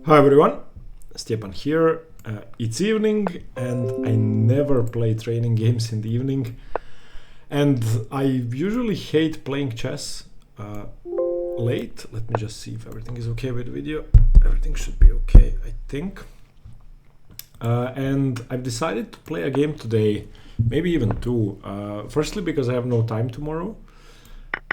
Hi everyone, Stepan here. It's evening and I never play training games in the evening, and I usually hate playing chess late. Let me just see if everything is okay with the video. Everything should be okay, I think. And I've decided to play a game today, maybe even two. Firstly, because I have no time tomorrow.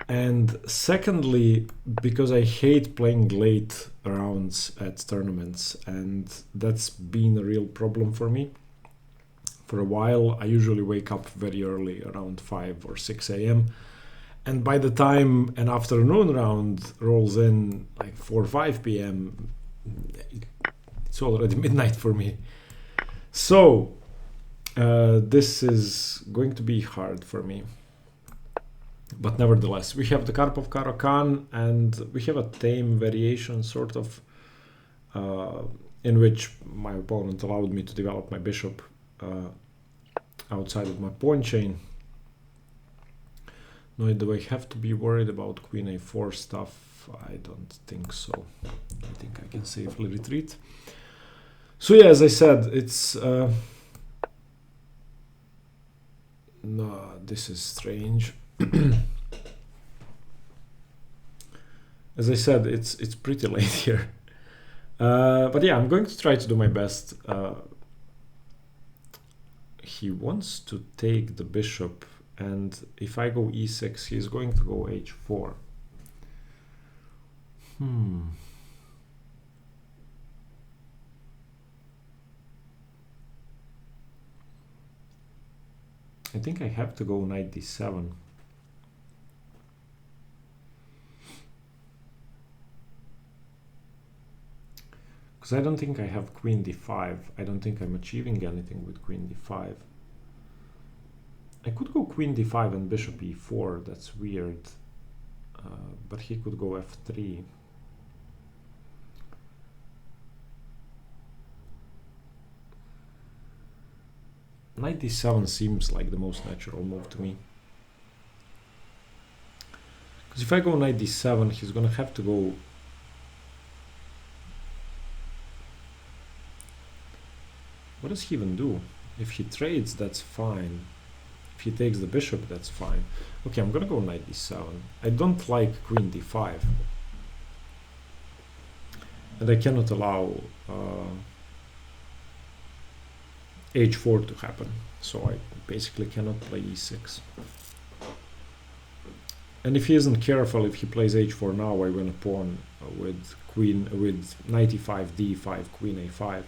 And secondly, because I hate playing late rounds at tournaments, and that's been a real problem for me. For a while, I usually wake up very early, around 5 or 6 a.m. And by the time an afternoon round rolls in, like 4 or 5 p.m., it's already midnight for me. So, this is going to be hard for me. But nevertheless, we have the Karpov Karo-Khan, and we have a tame variation, sort of, in which my opponent allowed me to develop my bishop outside of my pawn chain. Now, do I have to be worried about queen a4 stuff? I don't think so. I think I can safely retreat. So yeah, as I said, it's... no, this is strange. As I said, it's pretty late here. But yeah, I'm going to try to do my best. He wants to take the bishop, and if I go e6, he's going to go h4. I think I have to go knight d7. Because I don't think I have queen d5. I don't think I'm achieving anything with queen d5. I could go queen d5 and bishop e4. That's weird. But he could go f3. Knight d7 seems like the most natural move to me. Because if I go knight d7, he's gonna have to go... What does he even do? If he trades, that's fine. If he takes the bishop, that's fine. Okay, I'm gonna go knight d7. I don't like queen d5. And I cannot allow h4 to happen. So I basically cannot play e6. And if he isn't careful, if he plays h4 now, I win a pawn with knight e5, d5, queen a5.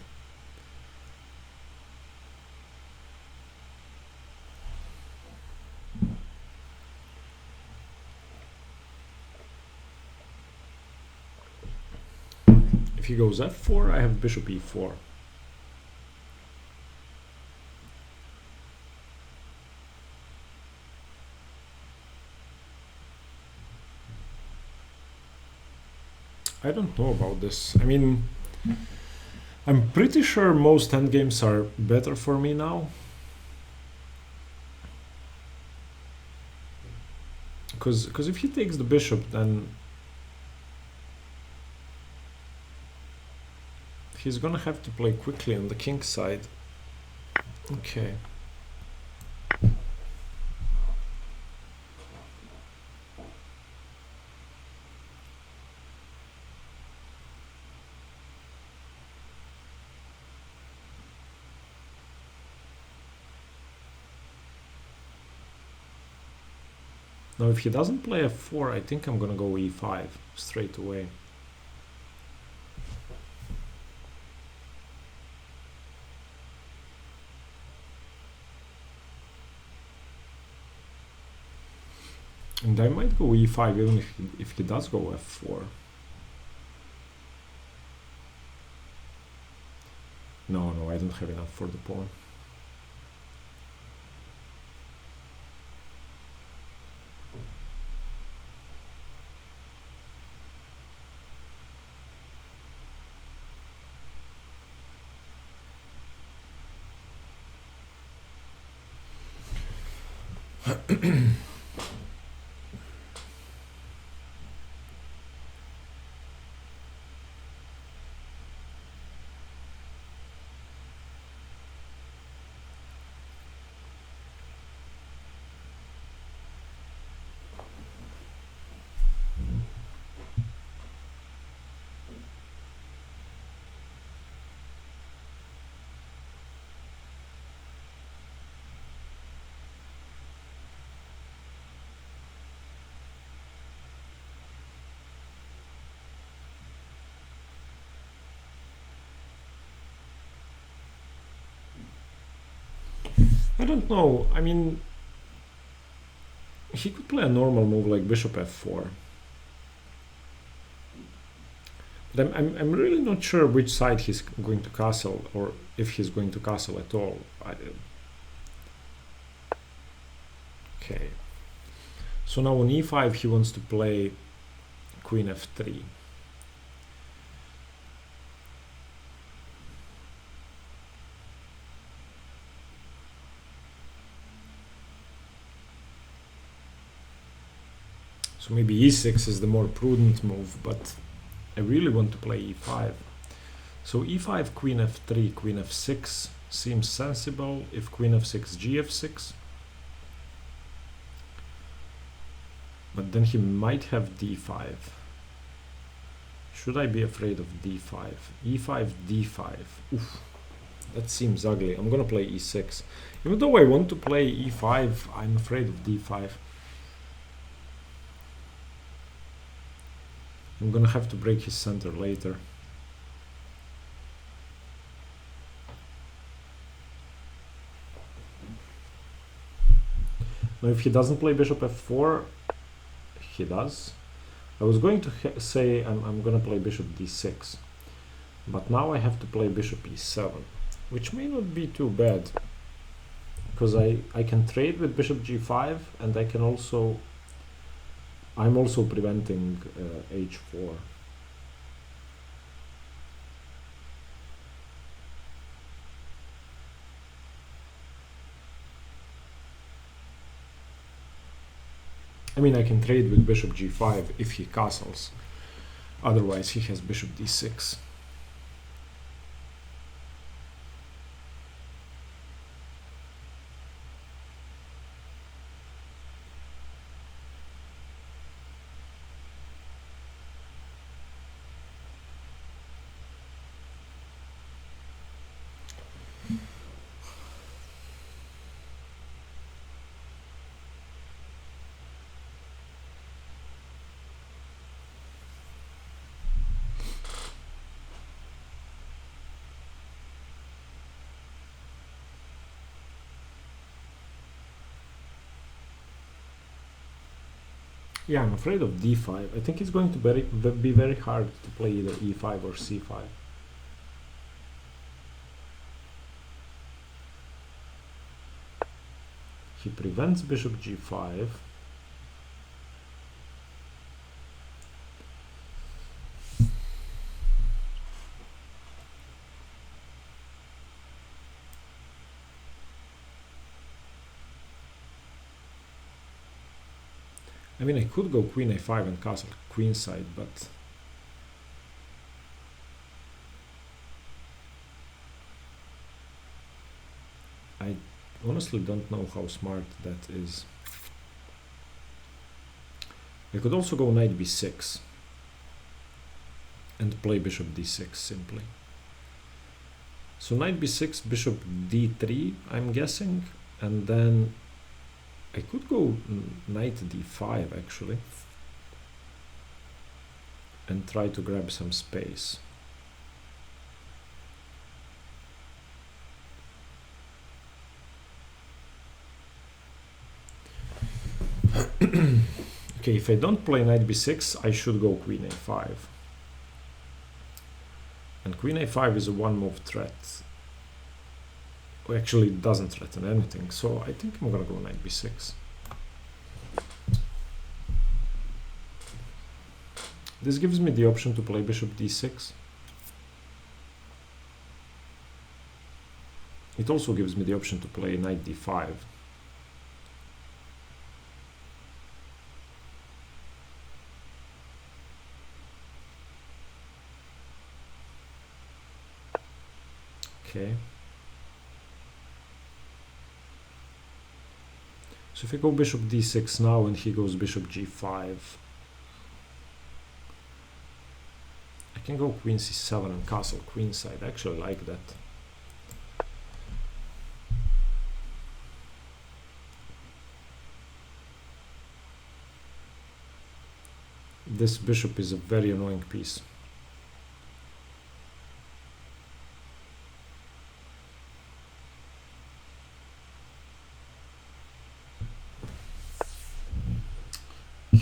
If he goes f4, I have bishop e4. I don't know about this. I mean, I'm pretty sure most endgames are better for me now. Because if he takes the bishop, then he's gonna have to play quickly on the king side. Okay. Now if he doesn't play f4, I think I'm gonna go e5 straight away. And I might go e5 even if he does go f4. No, I don't have enough for the pawn. I don't know. I mean, he could play a normal move like bishop f4. But I'm really not sure which side he's going to castle, or if he's going to castle at all. Okay. So now on e5 he wants to play queen f3. So maybe e6 is the more prudent move, but I really want to play e5. So e5, queen f3, queen f6 seems sensible. If queen f6, gf6. But then he might have d5. Should I be afraid of d5? e5, d5. Oof, that seems ugly. I'm gonna play e6. Even though I want to play e5, I'm afraid of d5. I'm gonna have to break his center later. Now if he doesn't play bishop f4, he does. I was going to say I'm gonna play bishop d6, but now I have to play bishop e7, which may not be too bad, because I can trade with bishop g5, and I can also I'm also preventing h4. I mean, I can trade with bishop g5 if he castles. Otherwise, he has bishop d6. Yeah, I'm afraid of d5. I think it's going to be very hard to play either e5 or c5. He prevents bishop g5. I mean, I could go queen a5 and castle queenside, but I honestly don't know how smart that is. I could also go knight b6 and play bishop d6 simply. So knight b6, bishop d3, I'm guessing, and then I could go knight d5 actually and try to grab some space. Okay, if I don't play knight b6, I should go queen a5. And queen a5 is a one-move threat. Actually, it doesn't threaten anything, so I think I'm gonna go knight b6. This gives me the option to play bishop d6. It also gives me the option to play knight d5. Okay. So if I go bishop d6 now and he goes bishop g5, I can go queen c7 and castle queenside. I actually like that. This bishop is a very annoying piece.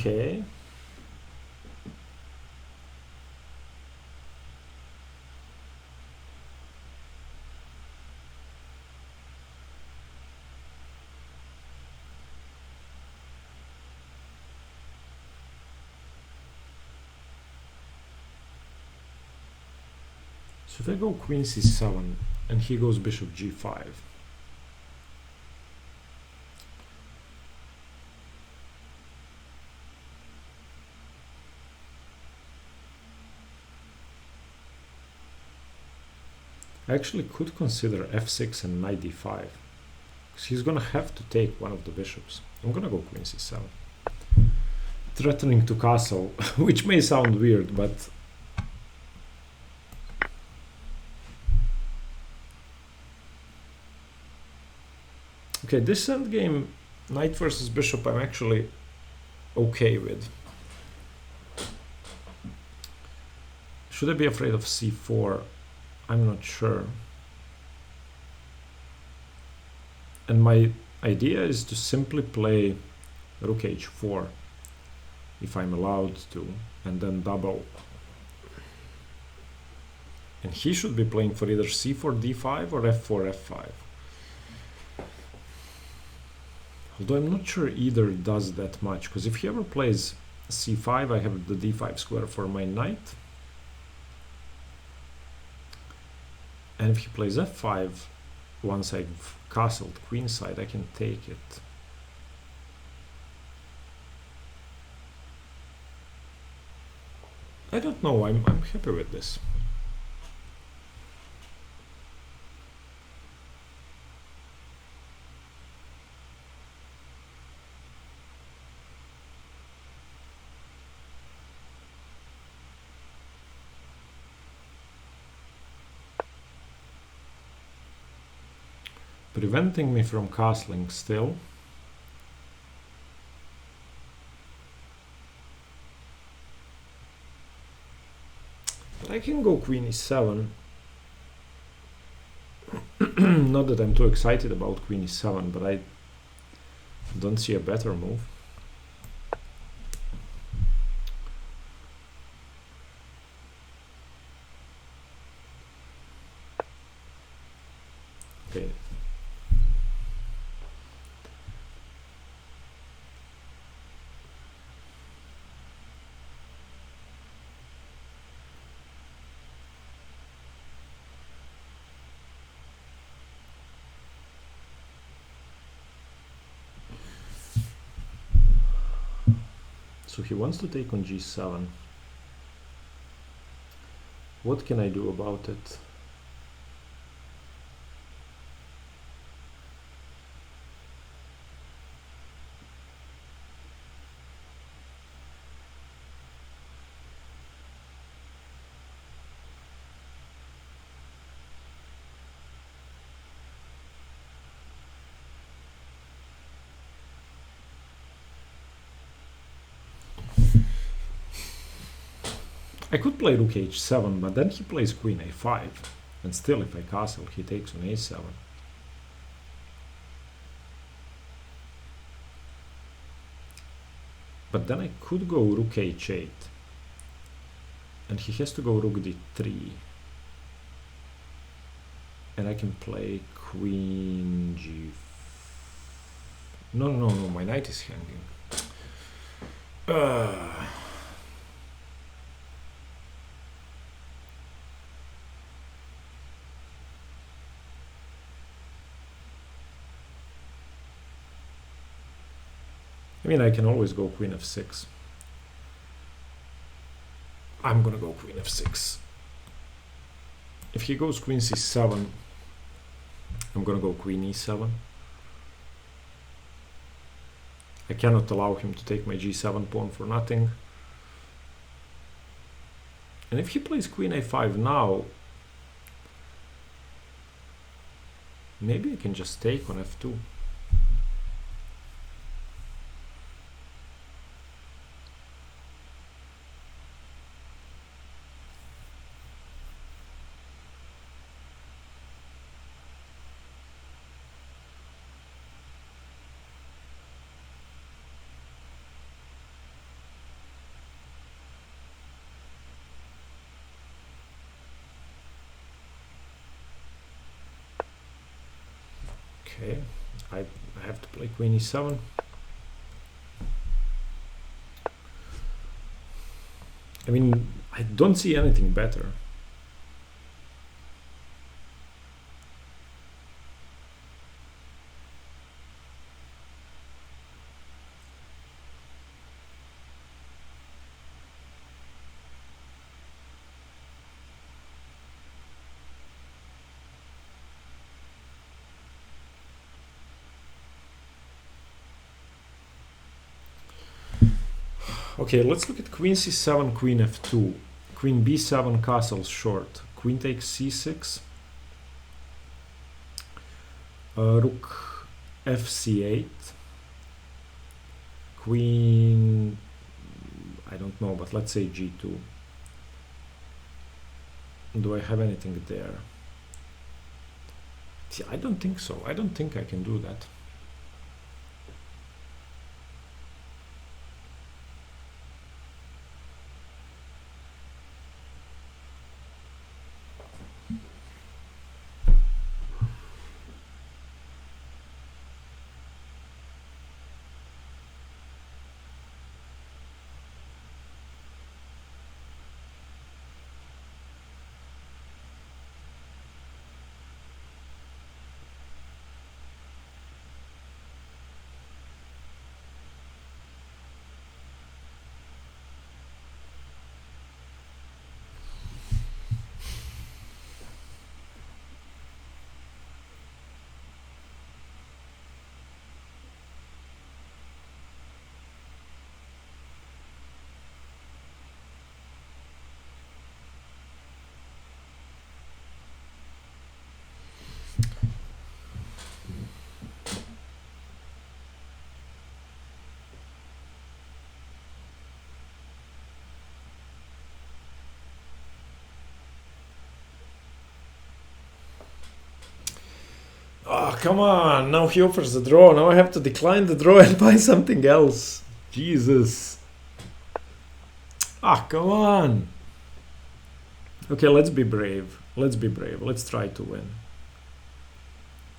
Okay. So if I go queen c7 and he goes bishop g5, I actually could consider f6 and knight d5, because he's gonna have to take one of the bishops. I'm gonna go queen c7. Threatening to castle, which may sound weird, but okay, this endgame, knight versus bishop, I'm actually okay with. Should I be afraid of c4? I'm not sure. And my idea is to simply play rook h4, if I'm allowed to, and then double. And he should be playing for either c4 d5 or f4 f5. Although I'm not sure either does that much, because if he ever plays c5, I have the d5 square for my knight. And if he plays f5, once I've castled queenside, I can take it. I don't know, I'm happy with this. Preventing me from castling still. But I can go queen e7. Not that I'm too excited about queen e7, but I don't see a better move. Okay. So he wants to take on g7. What can I do about it? I could play rook h7, but then he plays queen a5. And still, if I castle, he takes on a7. But then I could go rook h8. And he has to go rook d3. And I can play queen g... No, my knight is hanging. I mean, I can always go queen f6. I'm gonna go queen f6. If he goes queen c7, I'm gonna go queen e7. I cannot allow him to take my g7 pawn for nothing. And if he plays queen a5 now, maybe I can just take on f2. Okay, I have to play queen e7. I mean, I don't see anything better. Okay, let's look at queen c7, queen f2, queen b7, castle short, queen takes c6, rook fc8, queen, I don't know, but let's say g2. Do I have anything there? See, I don't think so. I don't think I can do that. Oh, come on. Now he offers the draw. Now I have to decline the draw and buy something else. Jesus. Ah, come on. Okay, let's be brave. Let's be brave. Let's try to win.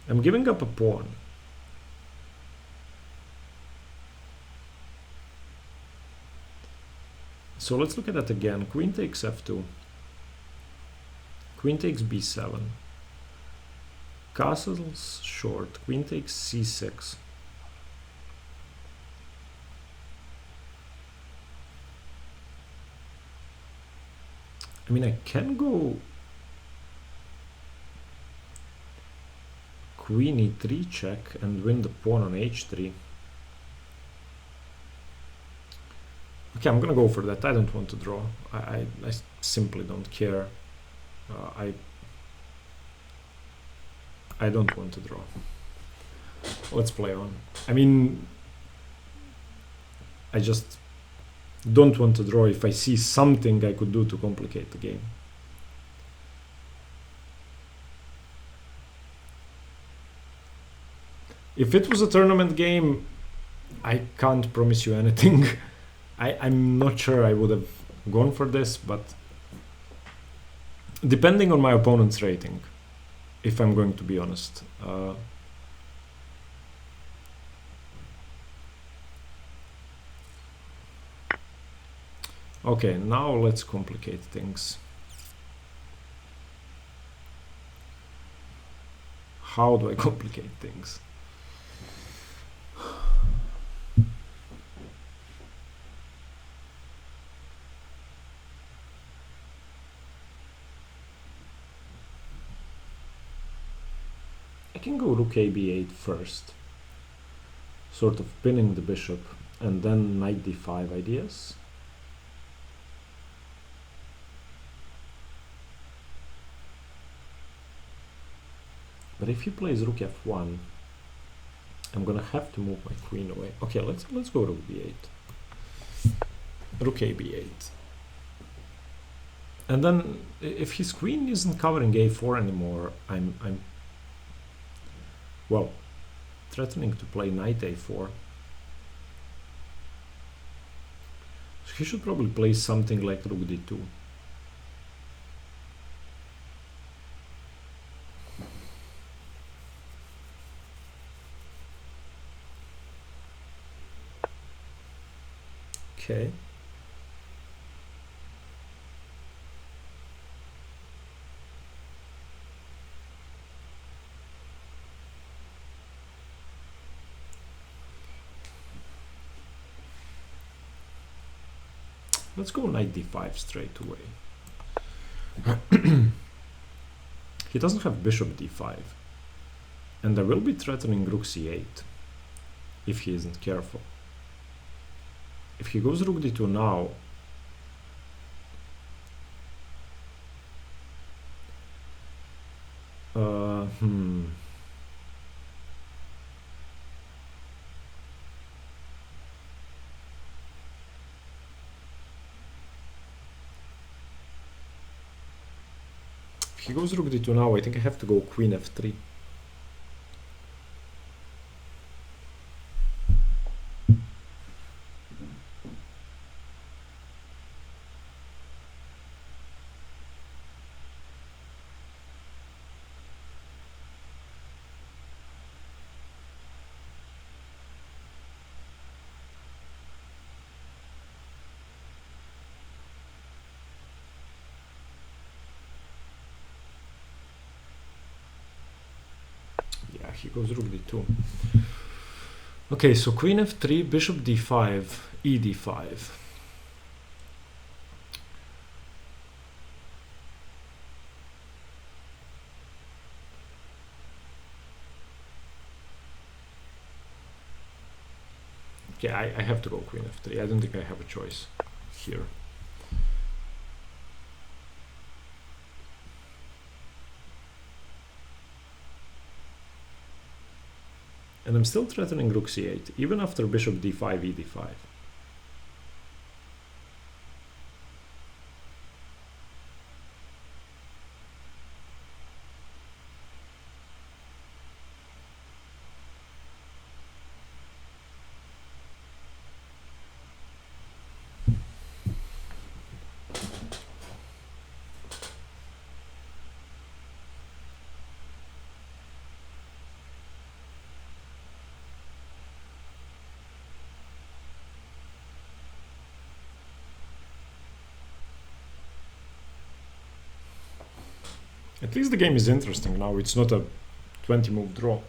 I'm giving up a pawn. So let's look at that again. Queen takes f2. Queen takes b7. Castle's short. Queen takes c6. I mean, I can go queen e3 check and win the pawn on h3. Okay, I'm gonna go for that. I don't want to draw. I simply don't care. I don't want to draw. Let's play on. I mean, I just don't want to draw if I see something I could do to complicate the game. If it was a tournament game, I can't promise you anything. I'm not sure I would have gone for this, but depending on my opponent's rating, if I'm going to be honest. Okay, now let's complicate things. How do I complicate things? I can go rook a b8 first, sort of pinning the bishop, and then knight d5 ideas. But if he plays rook f1, I'm gonna have to move my queen away. Okay, let's go rook b8. Rook a b8. And then if his queen isn't covering a4 anymore, I'm well, threatening to play knight a4. So he should probably play something like rook d2. Okay. Let's go knight d5 straight away. He doesn't have bishop d5. And I will be threatening rook c8 if he isn't careful. If he goes rook d2 now, If he goes rook d2 now, I think I have to go queen f3. He goes rook d2. Okay, so queen f3, bishop d5, e d5. Okay, I have to go queen f3. I don't think I have a choice here. And I'm still threatening rook c8, even after bishop d5, e d5. At least the game is interesting now. It's not a 20-move draw.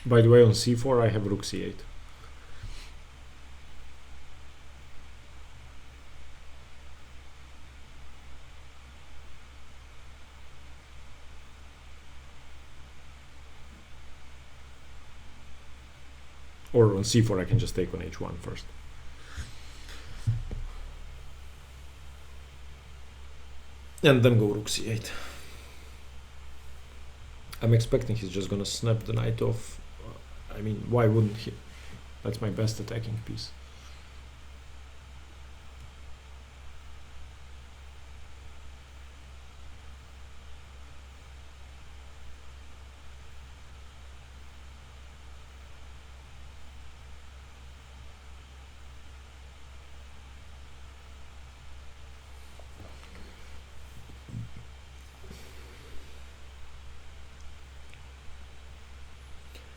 By the way, on c4 I have rook c8. Or on c4 I can just take on h1 first. And then go rook c8. I'm expecting he's just gonna snap the knight off. I mean, why wouldn't he? That's my best attacking piece.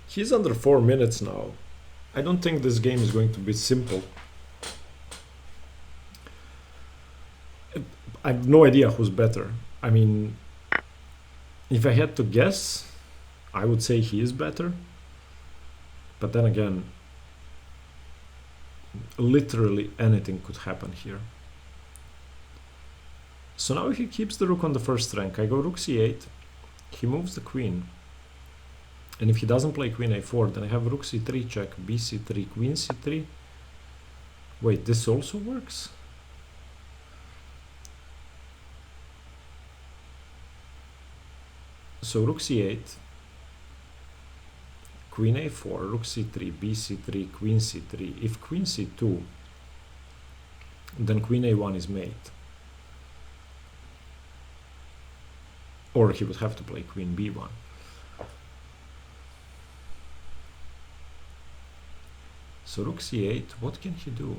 He's under 4 minutes now. I don't think this game is going to be simple. I have no idea who's better. I mean, if I had to guess, I would say he is better. But then again, literally anything could happen here. So now he keeps the rook on the first rank. I go rook c8. He moves the queen. And if he doesn't play queen a4, then I have rook c3 check, bc3, queen c3. Wait, this also works? So rook c8, queen a4, rook c3, b c3, queen c3. If queen c2, then queen a1 is mate. Or he would have to play queen b1. So rook c8, what can he do?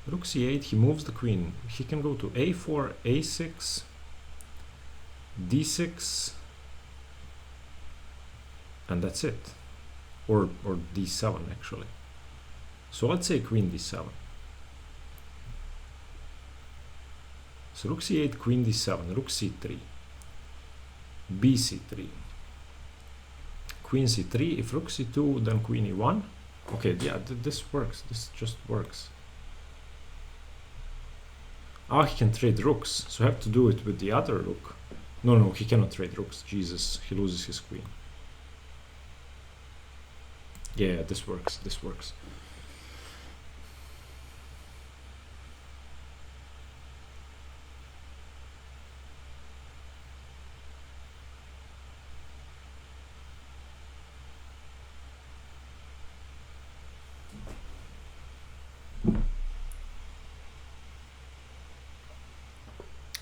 Rook c8, he moves the queen. He can go to a4, a6, d6, and that's it. Or d7 actually. So let's say queen d7. So rook c8, queen d7, rook c3, b c3, queen c3. If rook c2, then queen e1. Okay, yeah, this works. This just works. Ah, he can trade rooks, so I have to do it with the other rook. No, he cannot trade rooks. Jesus, he loses his queen. Yeah, this works. This works.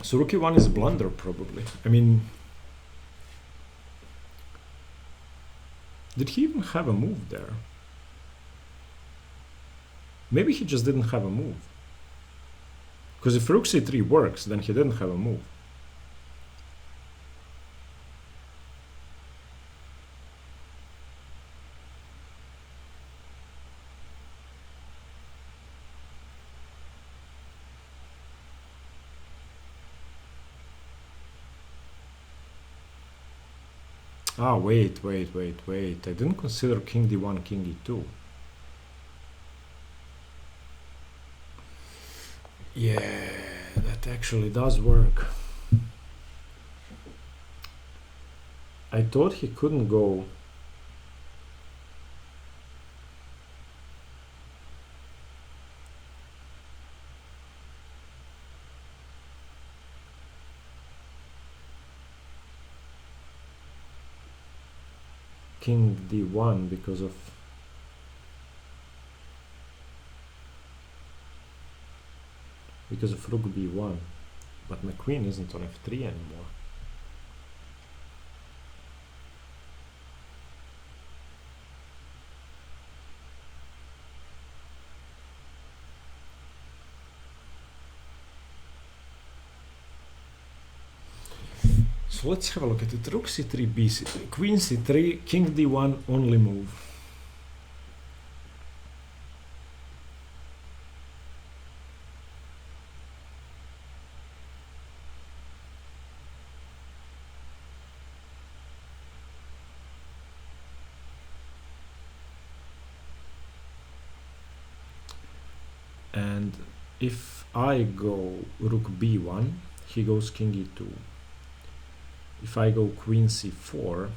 So rook e1 is a blunder, probably. I mean, did he even have a move there? Maybe he just didn't have a move. Because if rook c3 works, then he didn't have a move. Ah, wait. I didn't consider king d1, king e2. Yeah, that actually does work. I thought he couldn't go. King d1 because of rook b1, but my queen isn't on f3 anymore. So let's have a look at it. Rook c3, b c3, queen c3, king d1 only move. And if I go rook b1, he goes king e2. If I go queen c4,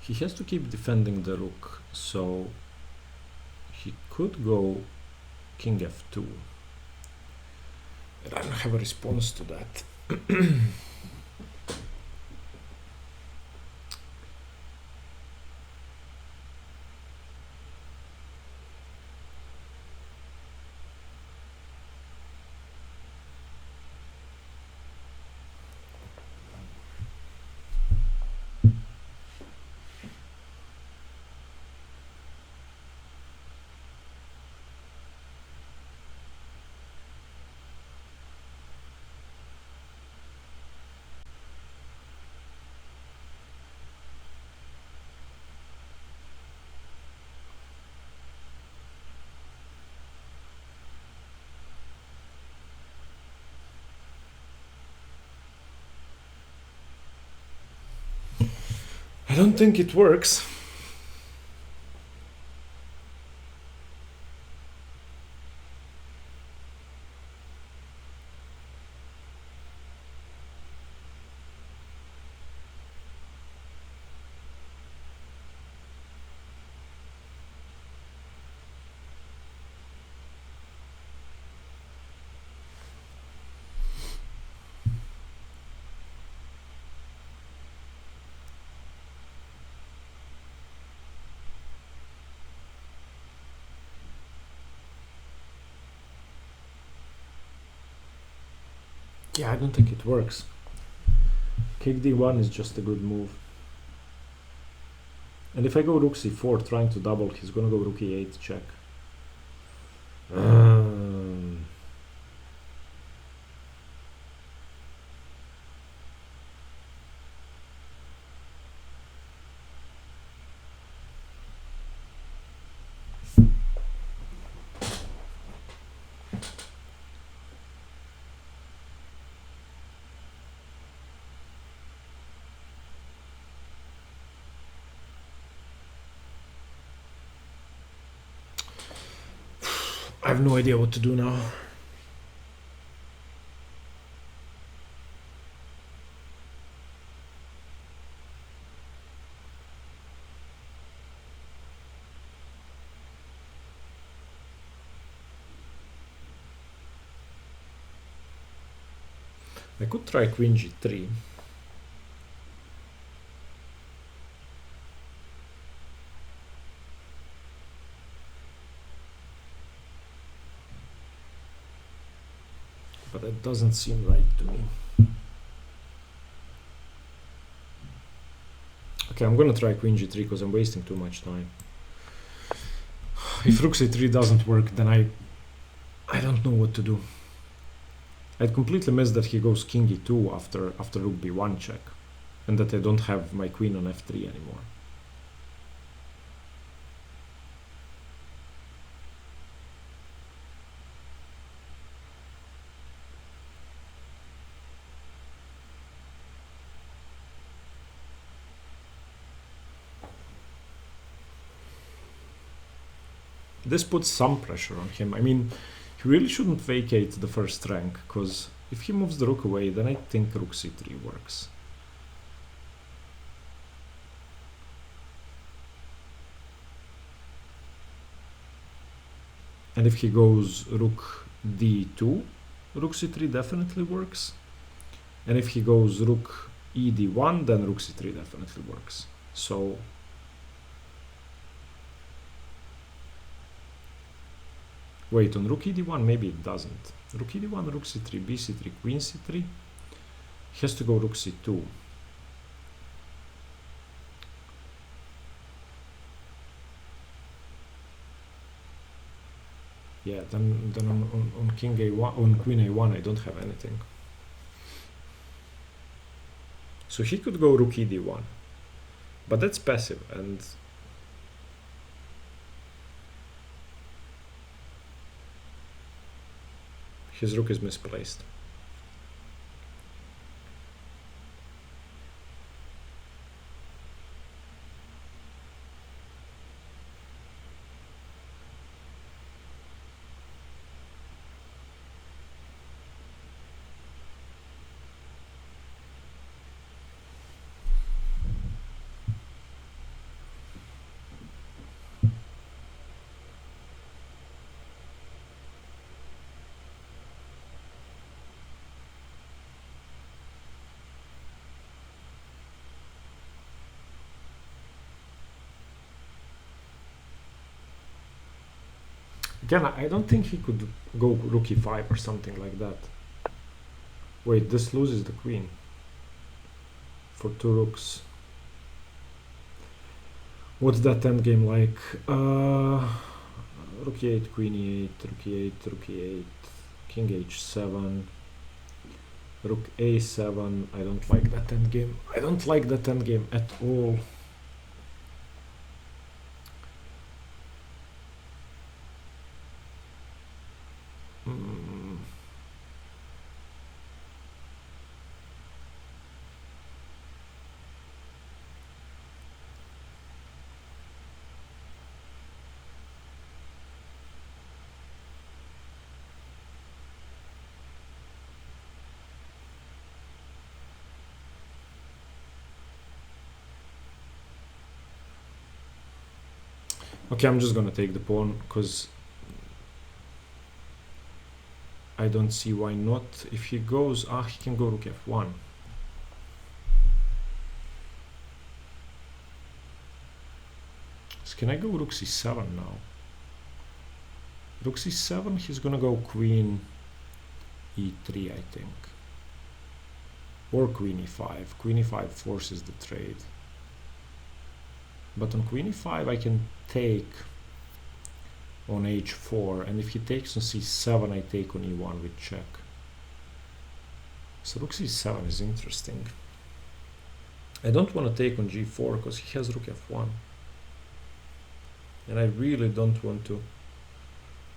he has to keep defending the rook, so he could go king f2. But I don't have a response to that. I don't think it works. Yeah, I don't think it works. King d1 is just a good move. And if I go rook c4 trying to double, he's gonna go rook e8 check. I have no idea what to do now. I could try queen g3. But that doesn't seem right to me. Okay, I'm gonna try queen g3 because I'm wasting too much time. If rook c3 doesn't work, then I don't know what to do. I'd completely missed that he goes king e2 after rook b1 check, and that I don't have my queen on f3 anymore. This puts some pressure on him. I mean, he really shouldn't vacate the first rank, because if he moves the rook away, then I think rook c3 works. And if he goes rook d2, rook c3 definitely works. And if he goes rook e d1, then rook c3 definitely works. So wait, on rook e d1 maybe it doesn't. Rook e d1, rook c3, b c3, queen c3. He has to go rook c2. Yeah, then on king a1, on queen a1, I don't have anything. So he could go rook e d1, but that's passive, and his rook is misplaced. Again, I don't think he could go rook e5 or something like that. Wait, this loses the queen for two rooks. What's that endgame like? Rook e8, queen e8, rook e8, rook e8, king h7, rook a7. I don't like that endgame. I don't like that endgame at all. Okay, I'm just gonna take the pawn because I don't see why not. If he goes, he can go rook f1. So can I go rook c7 now? Rook c7, he's gonna go queen e3, I think. Or queen e5. Queen e5 forces the trade. But on queen e5 I can take on h4, and if he takes on c7 I take on e1 with check. So rook c7 is interesting. I don't want to take on g4 because he has rook f1. And I really don't want to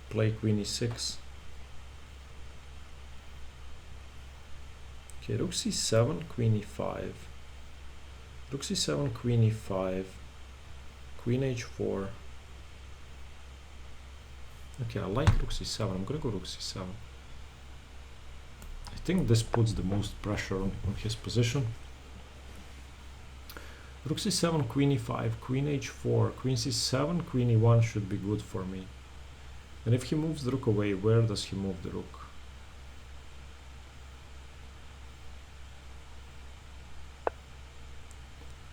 play queen e6. Okay, rook c7, queen e5. Rook c7, queen e5. Queen h4. Okay, I like rook c7. I'm gonna go rook c7. I think this puts the most pressure on his position. Rook c7, queen e5, queen h4, queen c7, queen e1 should be good for me. And if he moves the rook away, where does he move the rook?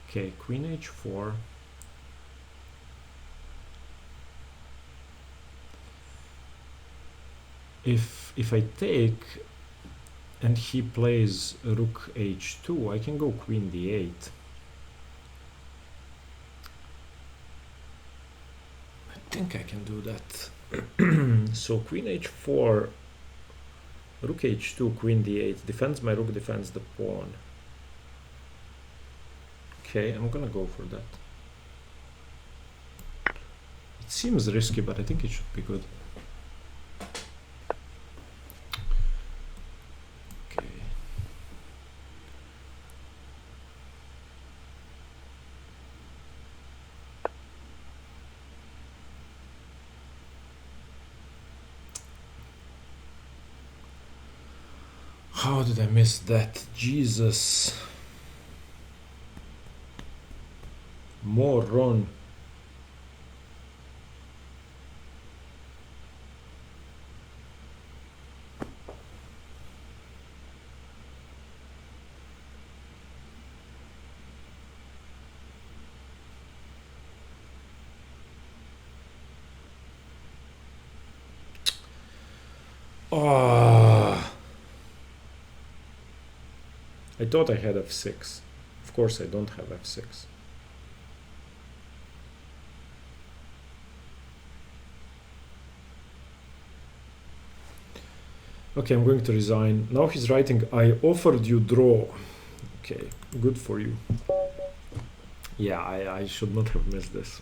Okay, queen h4. If I take and he plays rook h2, I can go queen d8. I think I can do that. So queen h4, rook h2, queen d8, defends my rook, defends the pawn. Okay, I'm gonna go for that. It seems risky, but I think it should be good. Okay. How did I miss that? Jesus. Moron. Oh. I thought I had f6. Of course I don't have f6. Okay, I'm going to resign. Now he's writing, I offered you draw. Okay, good for you. Yeah, I should not have missed this.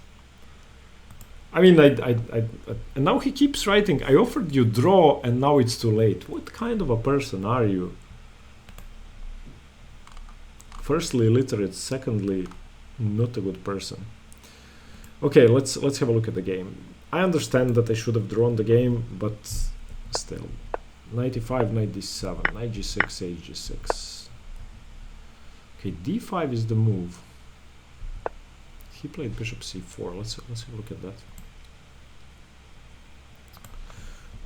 I mean, and now he keeps writing, I offered you draw and now it's too late. What kind of a person are you? Firstly, illiterate. Secondly, not a good person. Okay, let's have a look at the game. I understand that I should have drawn the game, but still. Knight e5, knight d7, knight g6, hg6. Okay, d5 is the move. He played bishop c4. Let's have a look at that.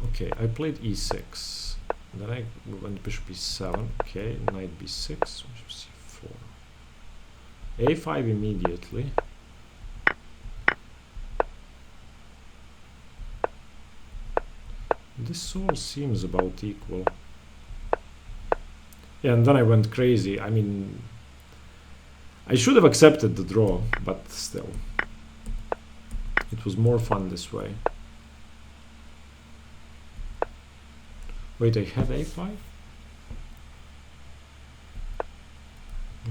Okay, I played e6. Then I went bishop e7. Okay, knight b6, bishop c4. a5 immediately. This all seems about equal. Yeah, and then I went crazy. I mean, I should have accepted the draw, but still. It was more fun this way. Wait, I had a5?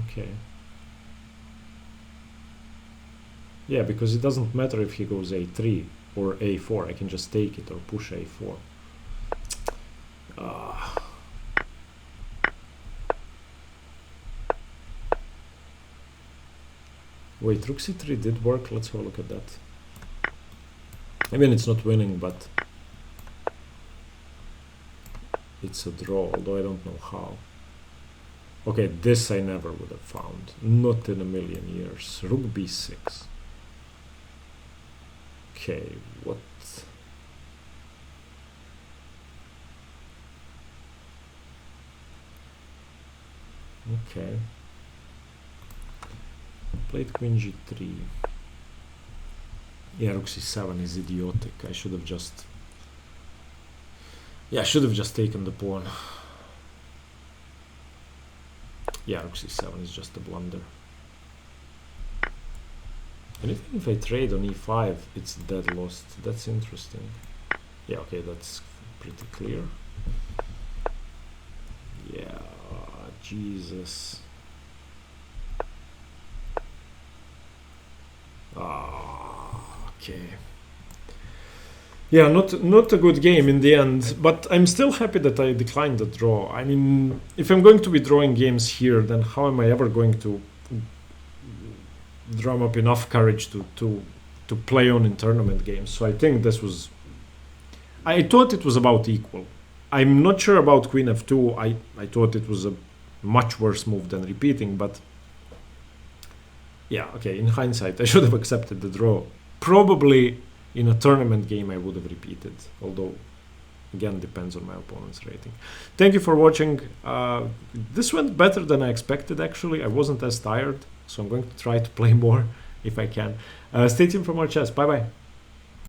Okay. Yeah, because it doesn't matter if he goes a3 or a4. I can just take it or push a4. Wait, rook c3 did work. Let's have a look at that. I mean, it's not winning, but it's a draw, although I don't know how. Okay, this I never would have found. Not in a million years. Rook b6. Okay, what? Okay. Played queen g3. Yeah, rook c7 is idiotic. I should have just... Yeah, I should have just taken the pawn. Yeah, rook c7 is just a blunder. And even if I trade on e5, it's dead lost. That's interesting. Yeah, okay, that's pretty clear. Yeah, Jesus. Okay. Yeah, not a good game in the end, but I'm still happy that I declined the draw. I mean, if I'm going to be drawing games here, then how am I ever going to drum up enough courage to play on in tournament games? So I think this was... I thought it was about equal. I'm not sure about queen f2. I thought it was a much worse move than repeating, but... Yeah, okay, in hindsight, I should have accepted the draw. Probably in a tournament game I would have repeated, although again depends on my opponent's rating. Thank you for watching. This went better than I expected actually. I wasn't as tired, so I'm going to try to play more if I can. Stay tuned for more chess. Bye bye.